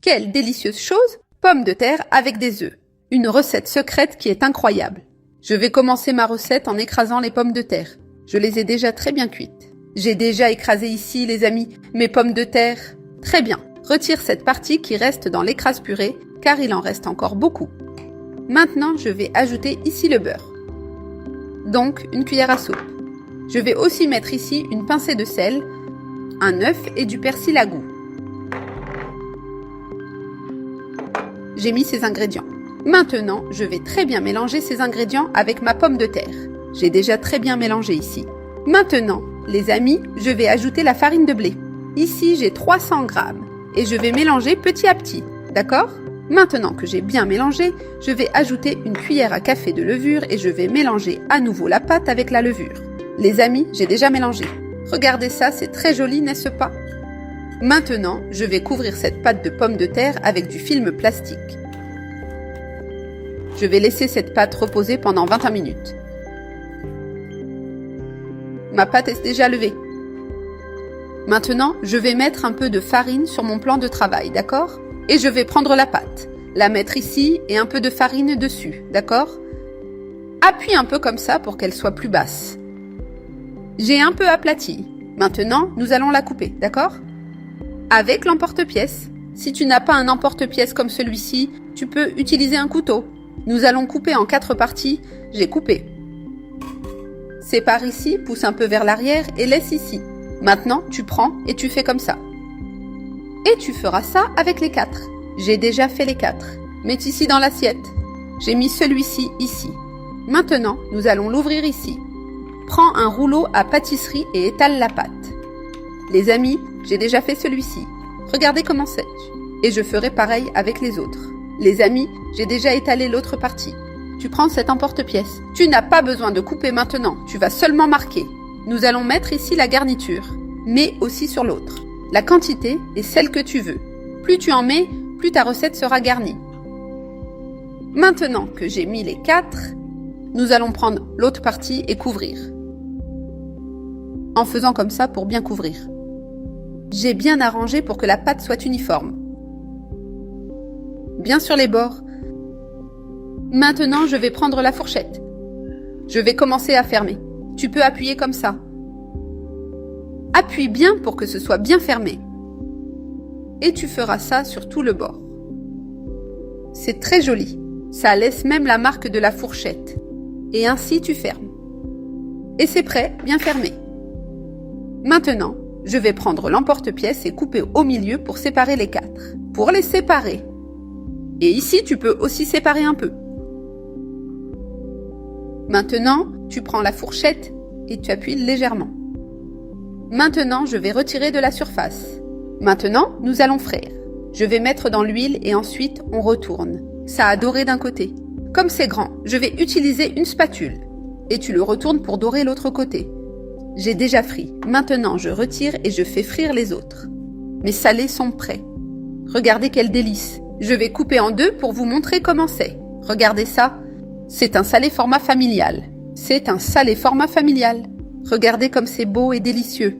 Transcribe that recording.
Quelle délicieuse chose! Pommes de terre avec des œufs. Une recette secrète qui est incroyable. Je vais commencer ma recette en écrasant les pommes de terre. Je les ai déjà très bien cuites. J'ai déjà écrasé ici, les amis, mes pommes de terre. Très bien. Retire cette partie qui reste dans l'écrase-purée, car il en reste encore beaucoup. Maintenant, je vais ajouter ici le beurre. Donc, une cuillère à soupe. Je vais aussi mettre ici une pincée de sel, un œuf et du persil à goût. J'ai mis ces ingrédients. Maintenant, je vais très bien mélanger ces ingrédients avec ma pomme de terre. J'ai déjà très bien mélangé ici. Maintenant, les amis, je vais ajouter la farine de blé. Ici, j'ai 300 grammes et je vais mélanger petit à petit, d'accord? Maintenant que j'ai bien mélangé, je vais ajouter une cuillère à café de levure et je vais mélanger à nouveau la pâte avec la levure. Les amis, j'ai déjà mélangé. Regardez ça, c'est très joli, n'est-ce pas? Maintenant, je vais couvrir cette pâte de pommes de terre avec du film plastique. Je vais laisser cette pâte reposer pendant 21 minutes. Ma pâte est déjà levée. Maintenant, je vais mettre un peu de farine sur mon plan de travail, d'accord? Et je vais prendre la pâte, la mettre ici et un peu de farine dessus, d'accord? Appuie un peu comme ça pour qu'elle soit plus basse. J'ai un peu aplati. Maintenant, nous allons la couper, d'accord? Avec l'emporte-pièce. Si tu n'as pas un emporte-pièce comme celui-ci, tu peux utiliser un couteau. Nous allons couper en 4 parties. J'ai coupé. Sépare ici, pousse un peu vers l'arrière et laisse ici. Maintenant, tu prends et tu fais comme ça. Et tu feras ça avec les 4. J'ai déjà fait les 4. Mets ici dans l'assiette. J'ai mis celui-ci ici. Maintenant, nous allons l'ouvrir ici. Prends un rouleau à pâtisserie et étale la pâte. Les amis, j'ai déjà fait celui-ci. Regardez comment c'est. Et je ferai pareil avec les autres. Les amis, j'ai déjà étalé l'autre partie. Tu prends cet emporte-pièce. Tu n'as pas besoin de couper maintenant, tu vas seulement marquer. Nous allons mettre ici la garniture, mais aussi sur l'autre. La quantité est celle que tu veux. Plus tu en mets, plus ta recette sera garnie. Maintenant que j'ai mis les 4, nous allons prendre l'autre partie et couvrir. En faisant comme ça pour bien couvrir. J'ai bien arrangé pour que la pâte soit uniforme. Bien sur les bords. Maintenant, je vais prendre la fourchette. Je vais commencer à fermer. Tu peux appuyer comme ça. Appuie bien pour que ce soit bien fermé. Et tu feras ça sur tout le bord. C'est très joli. Ça laisse même la marque de la fourchette. Et ainsi tu fermes. Et c'est prêt, bien fermé. Maintenant, je vais prendre l'emporte-pièce et couper au milieu pour séparer les 4. Pour les séparer. Et ici, tu peux aussi séparer un peu. Maintenant, tu prends la fourchette et tu appuies légèrement. Maintenant, je vais retirer de la surface. Maintenant, nous allons frire. Je vais mettre dans l'huile et ensuite, on retourne. Ça a doré d'un côté. Comme c'est grand, je vais utiliser une spatule. Et tu le retournes pour dorer l'autre côté. J'ai déjà frit. Maintenant, je retire et je fais frire les autres. Mes salés sont prêts. Regardez quel délice. Je vais couper en 2 pour vous montrer comment c'est. Regardez ça. C'est un salé format familial. C'est un salé format familial. Regardez comme c'est beau et délicieux.